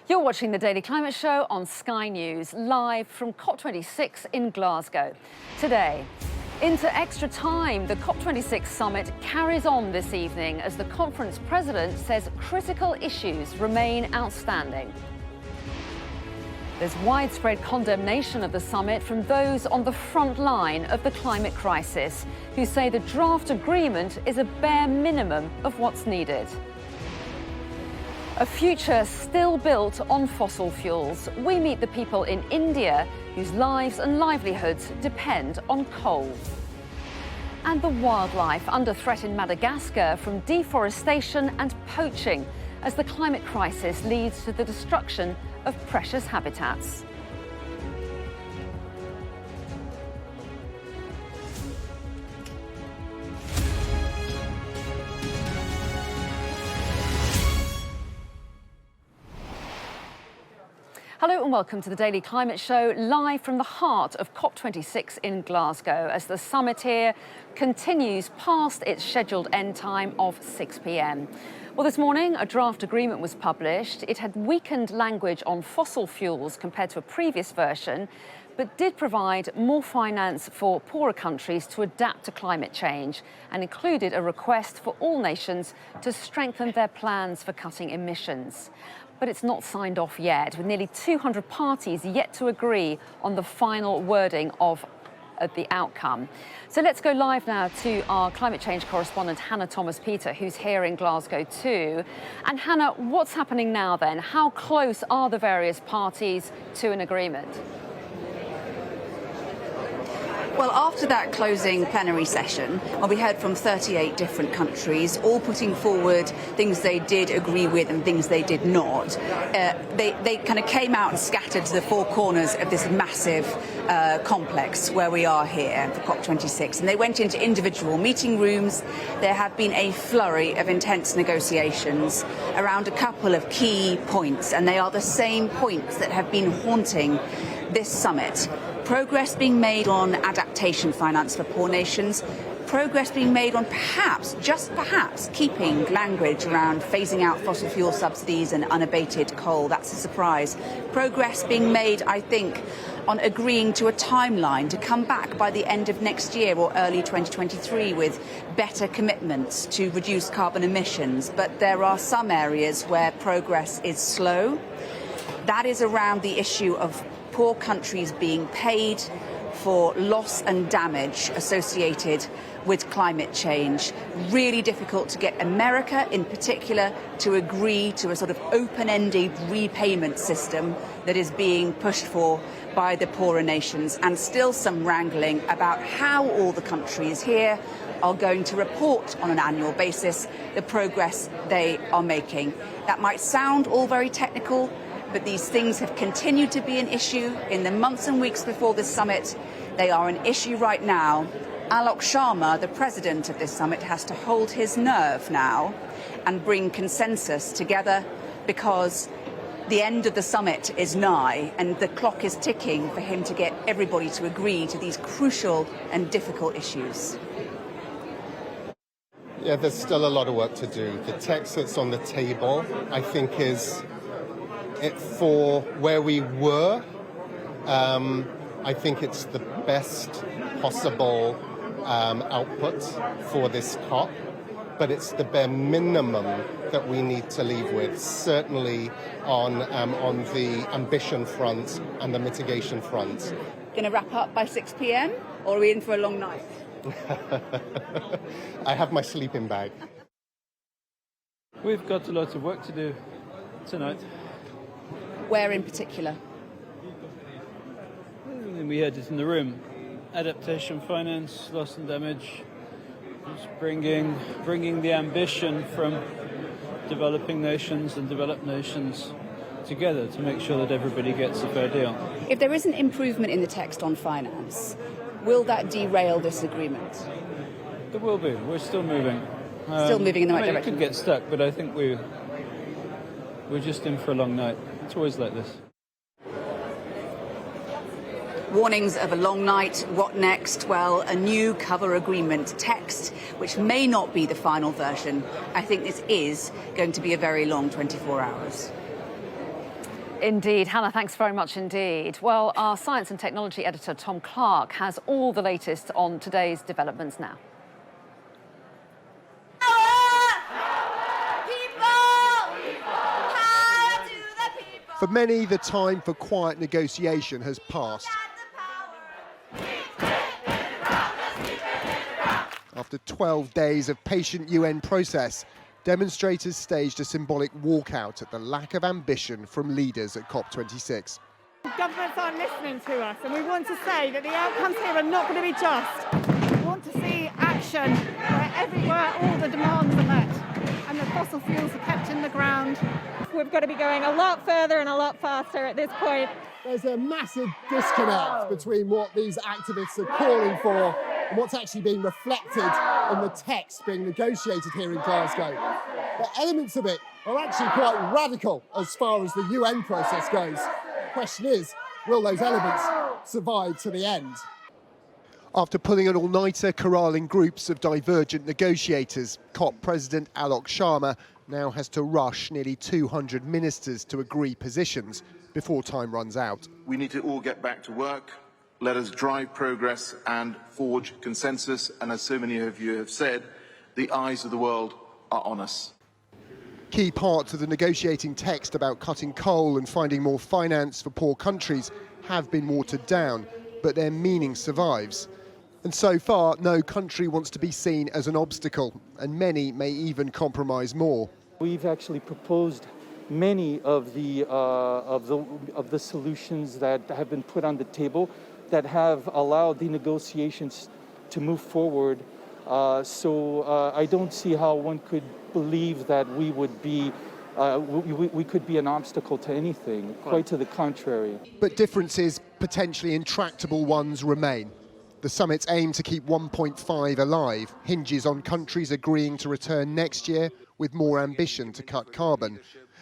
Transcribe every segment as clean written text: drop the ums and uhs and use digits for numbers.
You're watching the Daily Climate Show on Sky News, live from COP26 in Glasgow. Today, into extra time, the COP26 summit carries on this evening as the conference president says critical issues remain outstanding. There's widespread condemnation of the summit from those on the front line of the climate crisis, who say the draft agreement is a bare minimum of what's needed. A future still built on fossil fuels. We meet the people in India whose lives and livelihoods depend on coal. And the wildlife under threat in Madagascar from deforestation and poaching as the climate crisis leads to the destruction of precious habitats. Hello and welcome to the Daily Climate Show, live from the heart of COP26 in Glasgow, as the summit here continues past its scheduled end time of 6 p.m. Well, this morning, a draft agreement was published. It had weakened language on fossil fuels compared to a previous version, but did provide more finance for poorer countries to adapt to climate change, and included a request for all nations to strengthen their plans for cutting emissions. But it's not signed off yet, with nearly 200 parties yet to agree on the final wording of the outcome. So let's go live now to our climate change correspondent, Hannah Thomas-Peter, who's here in Glasgow too. And Hannah, what's happening now then? How close are the various parties to an agreement? Well, after that closing plenary session, we heard from 38 different countries, all putting forward things they did agree with and things they did not. They kind of came out and scattered to the four corners of this massive complex where we are here for COP26. And they went into individual meeting rooms. There have been a flurry of intense negotiations around a couple of key points, and they are the same points that have been haunting this summit. Progress being made on adaptation finance for poor nations, progress being made on perhaps, just perhaps, keeping language around phasing out fossil fuel subsidies and unabated coal. That's a surprise. Progress being made, I think, on agreeing to a timeline to come back by the end of next year or early 2023 with better commitments to reduce carbon emissions. But there are some areas where progress is slow. That is around the issue of poor countries being paid for loss and damage associated with climate change. Really difficult to get America in particular to agree to a sort of open-ended repayment system that is being pushed for by the poorer nations, and still some wrangling about how all the countries here are going to report on an annual basis the progress they are making. That might sound all very technical, but these things have continued to be an issue in the months and weeks before this summit. They are an issue right now. Alok Sharma, the president of this summit, has to hold his nerve now and bring consensus together, because the end of the summit is nigh and the clock is ticking for him to get everybody to agree to these crucial and difficult issues. Yeah, there's still a lot of work to do. The text that's on the table, I think, is for where we were. I think it's the best possible output for this COP, but it's the bare minimum that we need to leave with, certainly on the ambition front and the mitigation front. Going to wrap up by 6 p.m. or are we in for a long night? I have my sleeping bag. We've got a lot of work to do tonight. Where in particular? We had it in the room. Adaptation finance, loss and damage. Just bringing the ambition from developing nations and developed nations together to make sure that everybody gets a fair deal. If there is an improvement in the text on finance, will that derail this agreement? There will be. We're still moving. Still moving in the right It direction? could get stuck, but I think we're just in for a long night. It's always like this. Warnings of a long night. What next? Well, a new cover agreement text, which may not be the final version. I think this is going to be a very long 24 hours. Indeed. Hannah, thanks very much indeed. Well, our science and technology editor, Tom Clark, has all the latest on today's developments now. For many, the time for quiet negotiation has passed. After 12 days of patient UN process, demonstrators staged a symbolic walkout at the lack of ambition from leaders at COP26. Governments aren't listening to us, and we want to say that the outcomes here are not going to be just. We want to see action where all the demands are met and the fossil fuels are kept in the ground. We've got to be going a lot further and a lot faster at this point. There's a massive disconnect between what these activists are calling for and what's actually being reflected in the text being negotiated here in Glasgow. The elements of it are actually quite radical as far as the UN process goes. The question is, will those elements survive to the end? After pulling an all-nighter corralling groups of divergent negotiators, COP President Alok Sharma now has to rush nearly 200 ministers to agree positions before time runs out. We need to all get back to work. Let us drive progress and forge consensus. And as so many of you have said, the eyes of the world are on us. Key parts of the negotiating text about cutting coal and finding more finance for poor countries have been watered down, but their meaning survives. And so far, no country wants to be seen as an obstacle, and many may even compromise more. We've actually proposed many of the solutions that have been put on the table that have allowed the negotiations to move forward. So I don't see how one could believe that we would be we could be an obstacle to anything. Quite to the contrary. But differences, potentially intractable ones, remain. The summit's aim to keep 1.5 alive hinges on countries agreeing to return next year with more ambition to cut carbon.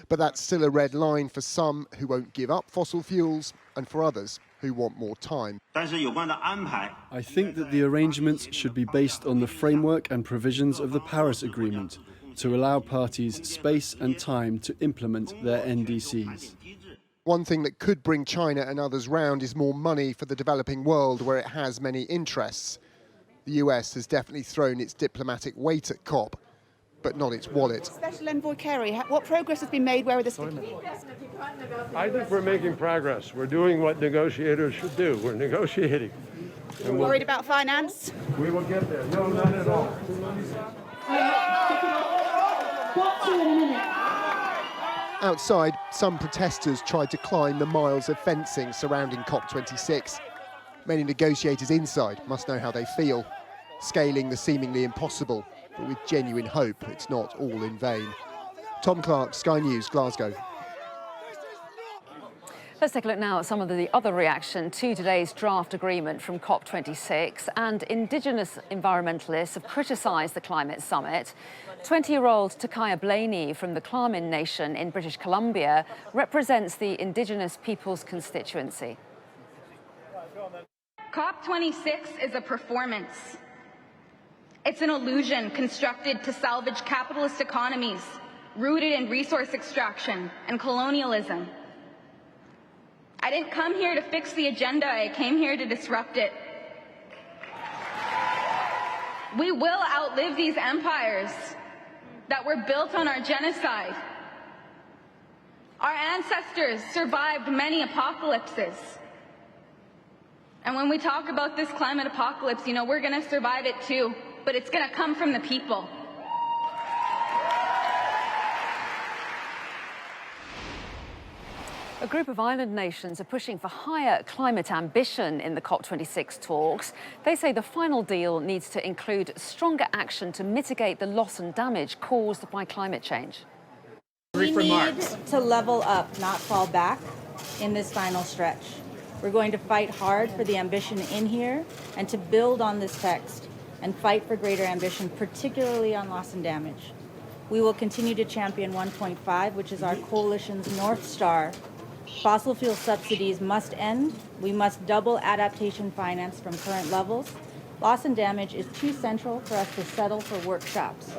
But that's still a red line for some who won't give up fossil fuels and for others who want more time. I think that the arrangements should be based on the framework and provisions of the Paris Agreement to allow parties space and time to implement their NDCs. One thing that could bring China and others round is more money for the developing world where it has many interests. The US has definitely thrown its diplomatic weight at COP, but not its wallet. Special Envoy Kerry, what progress has been made? Where are the sticking points? I think we're making progress. We're doing what negotiators should do. We're negotiating. And worried about finance? We will get there. No, not at all. Outside, some protesters tried to climb the miles of fencing surrounding COP26. Many negotiators inside must know how they feel, scaling the seemingly impossible, but with genuine hope it's not all in vain. Tom Clark, Sky News, Glasgow. Let's take a look now at some of the other reaction to today's draft agreement from COP26. And Indigenous environmentalists have criticised the climate summit. 20-year-old Takaya Blaney from the Klamin Nation in British Columbia represents the Indigenous people's constituency. COP26 is a performance. It's an illusion constructed to salvage capitalist economies rooted in resource extraction and colonialism. I didn't come here to fix the agenda, I came here to disrupt it. We will outlive these empires that were built on our genocide. Our ancestors survived many apocalypses. And when we talk about this climate apocalypse, you know, we're gonna survive it too, but it's gonna come from the people. A group of island nations are pushing for higher climate ambition in the COP26 talks. They say the final deal needs to include stronger action to mitigate the loss and damage caused by climate change. We need to level up, not fall back in this final stretch. We're going to fight hard for the ambition in here and to build on this text and fight for greater ambition, particularly on loss and damage. We will continue to champion 1.5, which is our coalition's North Star. Fossil fuel subsidies must end. We must double adaptation finance from current levels. Loss and damage is too central for us to settle for workshops.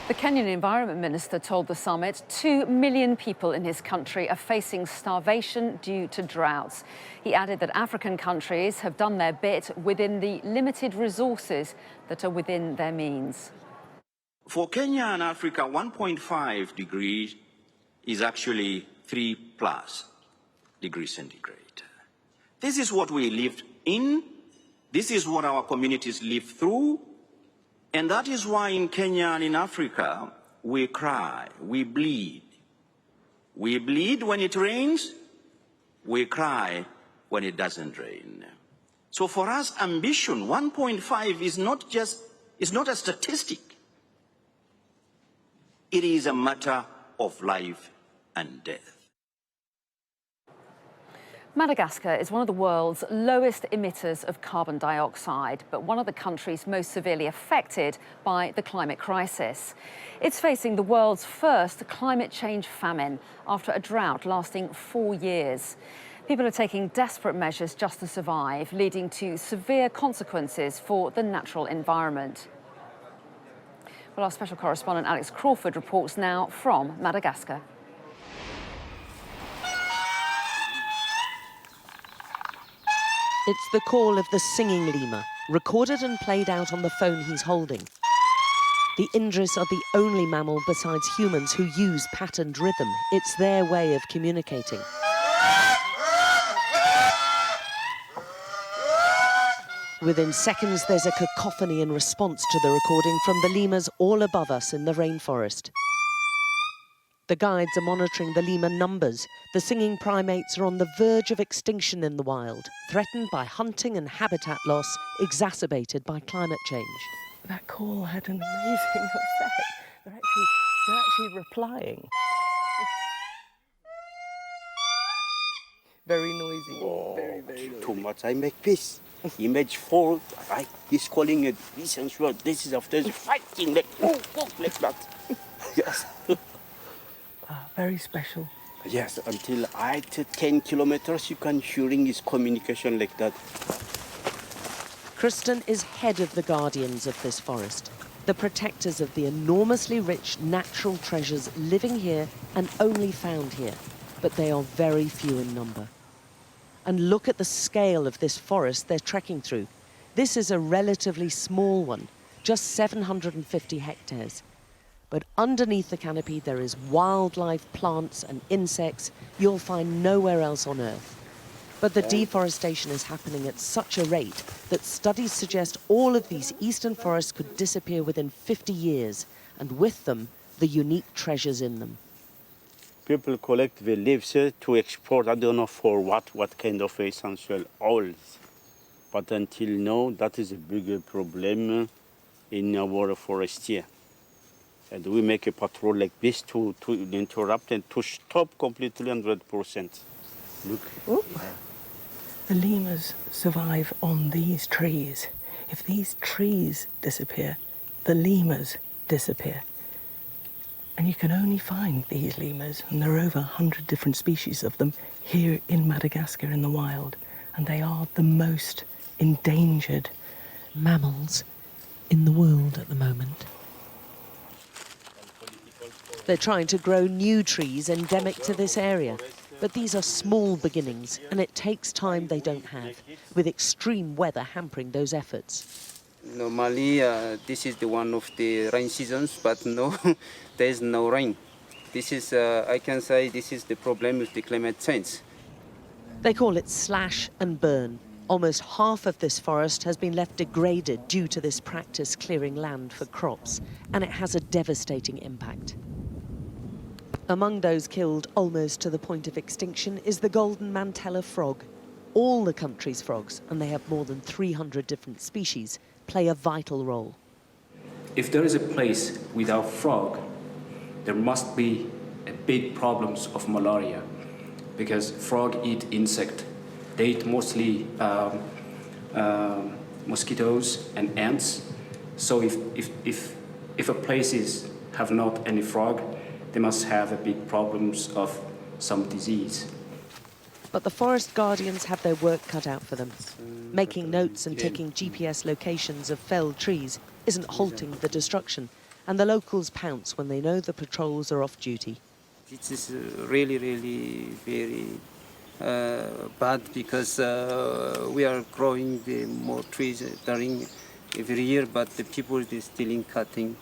The Kenyan Environment Minister told the summit 2 million people in his country are facing starvation due to droughts. He added that African countries have done their bit within the limited resources that are within their means. For Kenya and Africa, 1.5 degrees is actually 3+ degrees centigrade. This is what we lived in. This is what our communities live through. And that is why in Kenya and in Africa, we cry, we bleed. We bleed when it rains, we cry when it doesn't rain. So for us, ambition, 1.5 is not a statistic. It is a matter of life and death. Madagascar is one of the world's lowest emitters of carbon dioxide, but one of the countries most severely affected by the climate crisis. It's facing the world's first climate change famine after a drought lasting 4 years. People are taking desperate measures just to survive, leading to severe consequences for the natural environment. Well, our special correspondent Alex Crawford reports now from Madagascar. It's the call of the singing lemur, recorded and played out on the phone he's holding. The Indigenous are the only mammal besides humans who use patterned rhythm. It's their way of communicating. Within seconds, there's a cacophony in response to the recording from the lemurs all above us in the rainforest. The guides are monitoring the lemur numbers. The singing primates are on the verge of extinction in the wild, threatened by hunting and habitat loss, exacerbated by climate change. That call had an amazing effect. They're actually replying. Very noisy. Oh, very noisy. Too much. I make peace. Image 4, he's calling it peace and sure. This is after fighting like that. Yes. Very special. Yes, until 10 kilometers you can hearing his communication like that. Kristen is head of the guardians of this forest, the protectors of the enormously rich natural treasures living here and only found here, but they are very few in number. And look at the scale of this forest they're trekking through. This is a relatively small one, just 750 hectares. But underneath the canopy, there is wildlife, plants and insects you'll find nowhere else on Earth. But the deforestation is happening at such a rate that studies suggest all of these eastern forests could disappear within 50 years, and with them, the unique treasures in them. People collect the leaves to export, I don't know for what kind of essential oils. But until now, that is a bigger problem in our forest here. And we make a patrol like this to interrupt and to stop completely 100%. Look. The lemurs survive on these trees. If these trees disappear, the lemurs disappear. And you can only find these lemurs, and there are over 100 different species of them here in Madagascar in the wild. And they are the most endangered mammals in the world at the moment. They're trying to grow new trees endemic to this area, but these are small beginnings and it takes time they don't have, with extreme weather hampering those efforts. Normally, this is the one of the rain seasons, but no, there is no rain. This is, I can say, this is the problem with the climate change. They call it slash and burn. Almost half of this forest has been left degraded due to this practice clearing land for crops, and it has a devastating impact. Among those killed almost to the point of extinction is the golden mantella frog. All the country's frogs, and they have more than 300 different species, play a vital role. If there is a place without frog, there must be a big problems of malaria, because frog eat insect. They eat mostly mosquitoes and ants. So if a place have not any frog, they must have a big problems of some disease. But the forest guardians have their work cut out for them. Making notes and taking GPS locations of felled trees isn't halting the destruction, and the locals pounce when they know the patrols are off duty. It is really, really very bad because we are growing the more trees during every year, but the people are still cutting.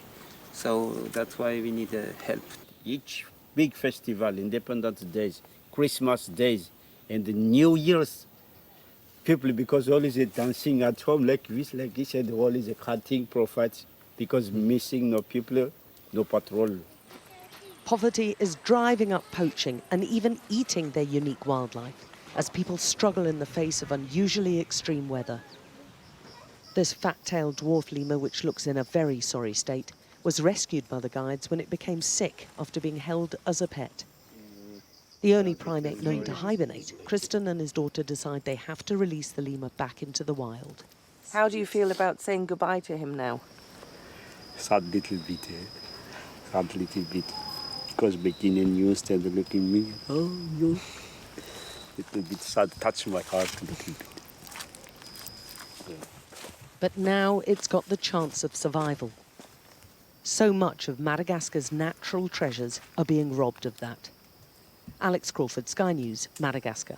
So that's why we need help. Each big festival, Independence Days, Christmas Days, and the New Year's, people, because always dancing at home like this, and always cutting profits because missing no people, no patrol. Poverty is driving up poaching and even eating their unique wildlife as people struggle in the face of unusually extreme weather. This fat-tailed dwarf lemur, which looks in a very sorry state, was rescued by the guides when it became sick after being held as a pet. The only primate known to hibernate, Kristen and his daughter decide they have to release the lemur back into the wild. How do you feel about saying goodbye to him now? Sad little bit, sad little bit. Because making a news and looking at me, oh no, little bit sad, touch my heart a little bit. Yeah. But now it's got the chance of survival. So much of Madagascar's natural treasures are being robbed of that. Alex Crawford, Sky News, Madagascar.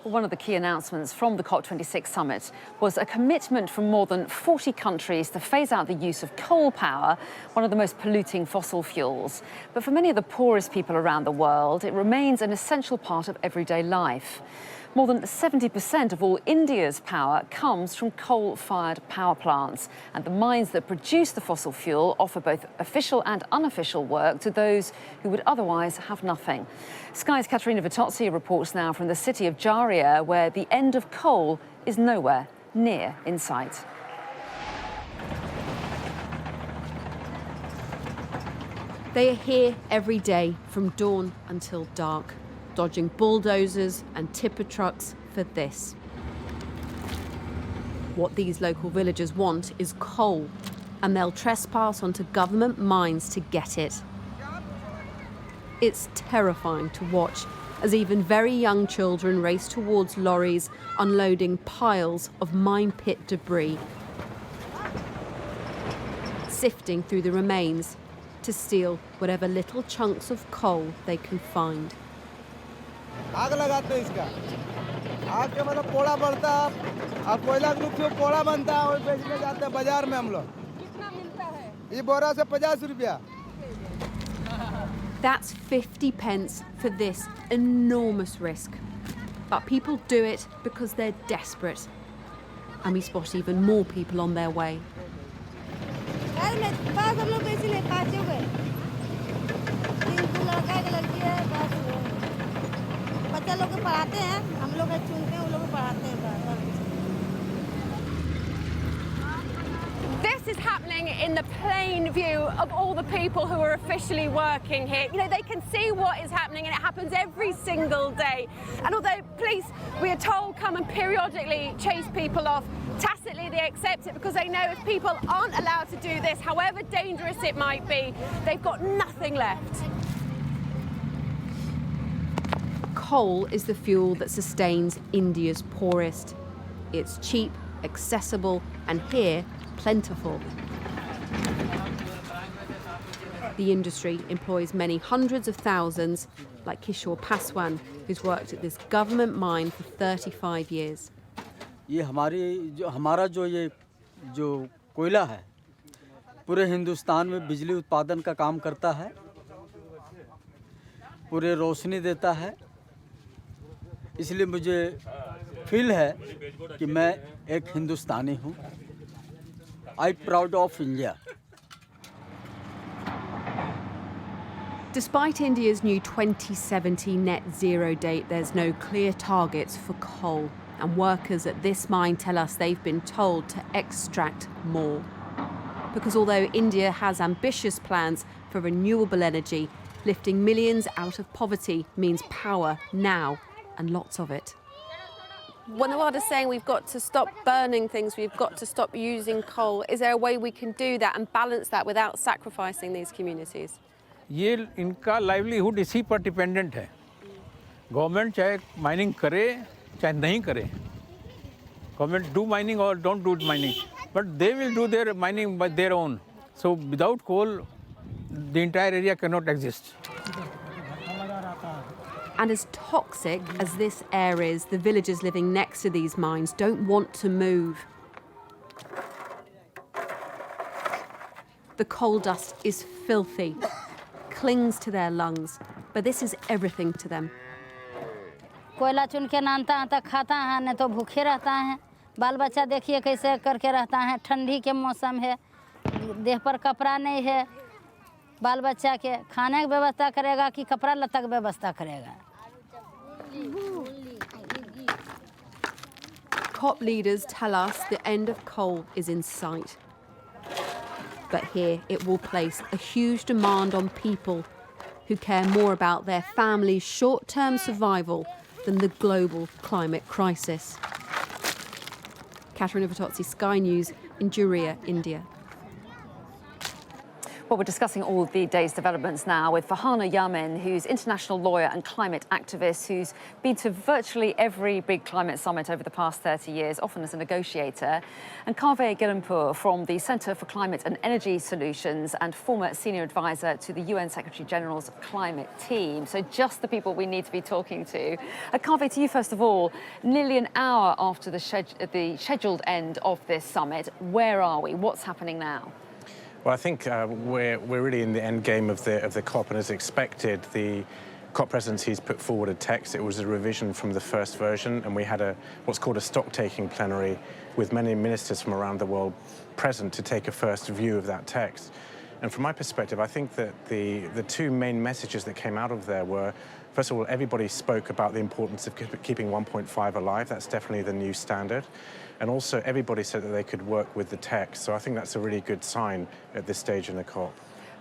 One of the key announcements from the COP26 summit was a commitment from more than 40 countries to phase out the use of coal power, one of the most polluting fossil fuels. But for many of the poorest people around the world, it remains an essential part of everyday life. More than 70% of all India's power comes from coal-fired power plants, and the mines that produce the fossil fuel offer both official and unofficial work to those who would otherwise have nothing. Sky's Katerina Vitozzi reports now from the city of Jaria, where the end of coal is nowhere near in sight. They are here every day from dawn until dark, dodging bulldozers and tipper trucks for this. What these local villagers want is coal, and they'll trespass onto government mines to get it. It's terrifying to watch as even very young children race towards lorries unloading piles of mine pit debris, sifting through the remains to steal whatever little chunks of coal they can find. आग लगाते हैं इसका आग के मतलब पोड़ा बढ़ता और कोयला के रूप में पोड़ा बनता है और बेचने जाते हैं बाजार में हम लोग कितना मिलता है ये बोरा से 50 रुपया. That's 50 pence for this enormous risk. But people do it because they're desperate. And we spot even more people on their way. This is happening in the plain view of all the people who are officially working here. You know, they can see what is happening, and it happens every single day. And although police, we are told, come and periodically chase people off, tacitly they accept it because they know if people aren't allowed to do this, however dangerous it might be, they've got nothing left. Coal is the fuel that sustains India's poorest. It's cheap, accessible, and here, plentiful. The industry employs many hundreds of thousands, like Kishore Paswan, who's worked at this government mine for 35 years. ये हमारा जो कोयला है पूरे हिंदुस्तान में बिजली उत्पादन का काम करता है, पूरे रोशनी देता है, इसलिए मुझे फील है कि मैं एक हिंदुस्तानी हूँ. I'm proud of India. Despite India's new 2070 net zero date, there's no clear targets for coal. And workers at this mine tell us they've been told to extract more. Because although India has ambitious plans for renewable energy, lifting millions out of poverty means power now, and lots of it. When the world is saying we've got to stop burning things, we've got to stop using coal, is there a way we can do that and balance that without sacrificing these communities? ये इनका livelihood इसी पर dependent है. Government चाहे mining करे चाहे नहीं करे, गवर्नमेंट डू माइनिंग और don't do mining, but they will do their mining by their own. So without coal, the entire area cannot exist. And as toxic as this air is, the villagers living next to these mines don't want to move. The coal dust is filthy, clings to their lungs, but this is everything to them. कोयला चुन के नानता है तो खाता है, नहीं तो भूखे रहता है। बाल बच्चा देखिए कैसे करके रहता है, ठंडी के मौसम है, देह पर कपड़ा नहीं है, बाल बच्चा के खाने की व्यवस्था करेगा कि कपड़ा लत्ता की व्यवस्था करेगा। COP leaders tell us the end of coal is in sight. But here it will place a huge demand on people who care more about their family's short-term survival than the global climate crisis. Katerina Vitozzi, Sky News in Juriyar, India. Well, we're discussing all the day's developments now with Farhana Yamin, who's international lawyer and climate activist, who's been to virtually every big climate summit over the past 30 years, often as a negotiator, and Kaveh Gillenpour from the Centre for Climate and Energy Solutions and former senior advisor to the UN Secretary-General's climate team. So just the people we need to be talking to. Kaveh, to you first of all, nearly an hour after the scheduled end of this summit, where are we? What's happening now? Well, I think we're really in the end game of the COP, and as expected, the COP presidency's put forward a text. It was a revision from the first version, and we had what's called a stock-taking plenary with many ministers from around the world present to take a first view of that text. And from my perspective, I think that the two main messages that came out of there were, first of all, everybody spoke about the importance of keeping 1.5 alive. That's definitely the new standard. And also, everybody said that they could work with the text. So I think that's a really good sign at this stage in the COP.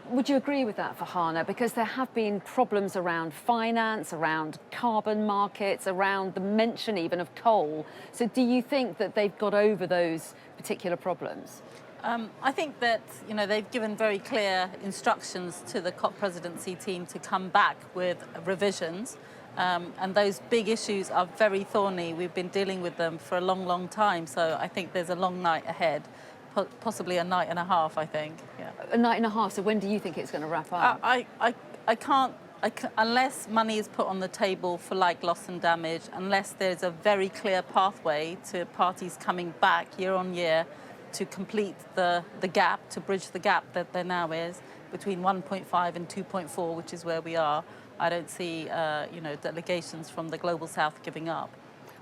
Would you agree with that, Farhana? Because there have been problems around finance, around carbon markets, around the mention even of coal. So do you think that they've got over those particular problems? I think that, they've given very clear instructions to the COP presidency team to come back with revisions. And those big issues are very thorny. We've been dealing with them for a long, long time. So I think there's a long night ahead, possibly a night and a half, I think. Yeah. A night and a half. So when do you think it's going to wrap up? I can't, unless money is put on the table for like loss and damage, unless there's a very clear pathway to parties coming back year on year to complete the gap, to bridge the gap that there now is between 1.5 and 2.4, which is where we are. I don't see, delegations from the Global South giving up.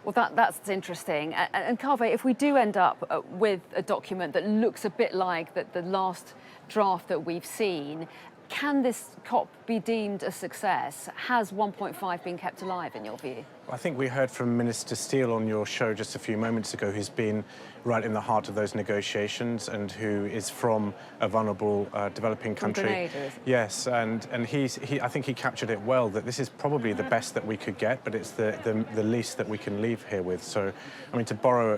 Well, that's interesting. And Kaveh, if we do end up with a document that looks a bit like the last draft that we've seen, can this COP be deemed a success? Has 1.5 been kept alive, in your view? I think we heard from Minister Steele on your show just a few moments ago, who's been right in the heart of those negotiations and who is from a vulnerable developing country. Grenada. Yes, and I think he captured it well, that this is probably the best that we could get, but it's the least that we can leave here with. So, I mean, to borrow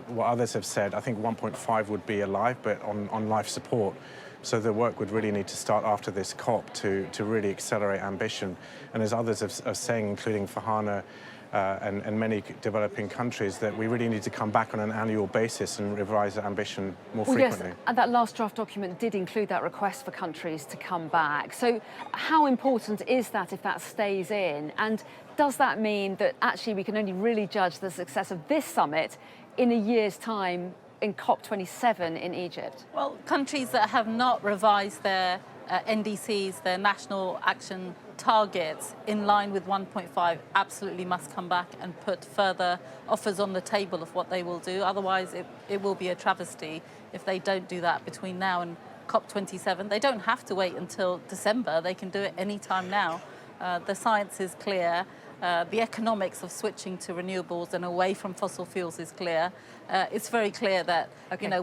what others have said, I think 1.5 would be alive, but on life support. So the work would really need to start after this COP to really accelerate ambition. And as others are saying, including Farhana and many developing countries, that we really need to come back on an annual basis and revise that ambition more frequently. Yes, and that last draft document did include that request for countries to come back. So how important is that if that stays in? And does that mean that actually we can only really judge the success of this summit in a year's time in COP27 in Egypt? Well, countries that have not revised their NDCs, their national action targets, in line with 1.5 absolutely must come back and put further offers on the table of what they will do. Otherwise, it will be a travesty if they don't do that between now and COP27. They don't have to wait until December. They can do it any time now. The science is clear. The economics of switching to renewables and away from fossil fuels is clear. It's very clear that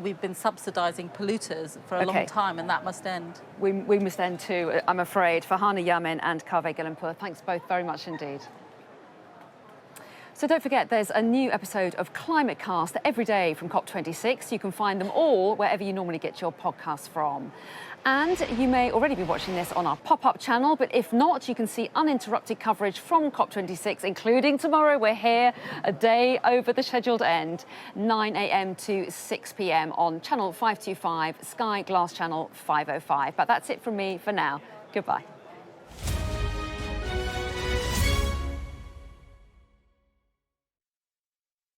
we've been subsidising polluters for a long time, and that must end. We must end too, I'm afraid. Farhana Yamin and Kaveh Gillenpour, thanks both very much indeed. So don't forget, there's a new episode of Climate Cast every day from COP26. You can find them all wherever you normally get your podcasts from. And you may already be watching this on our pop-up channel, but if not, you can see uninterrupted coverage from COP26, including tomorrow. We're here a day over the scheduled end, 9 a.m. to 6 p.m. on channel 525, Sky Glass channel 505. But that's it from me for now. Goodbye.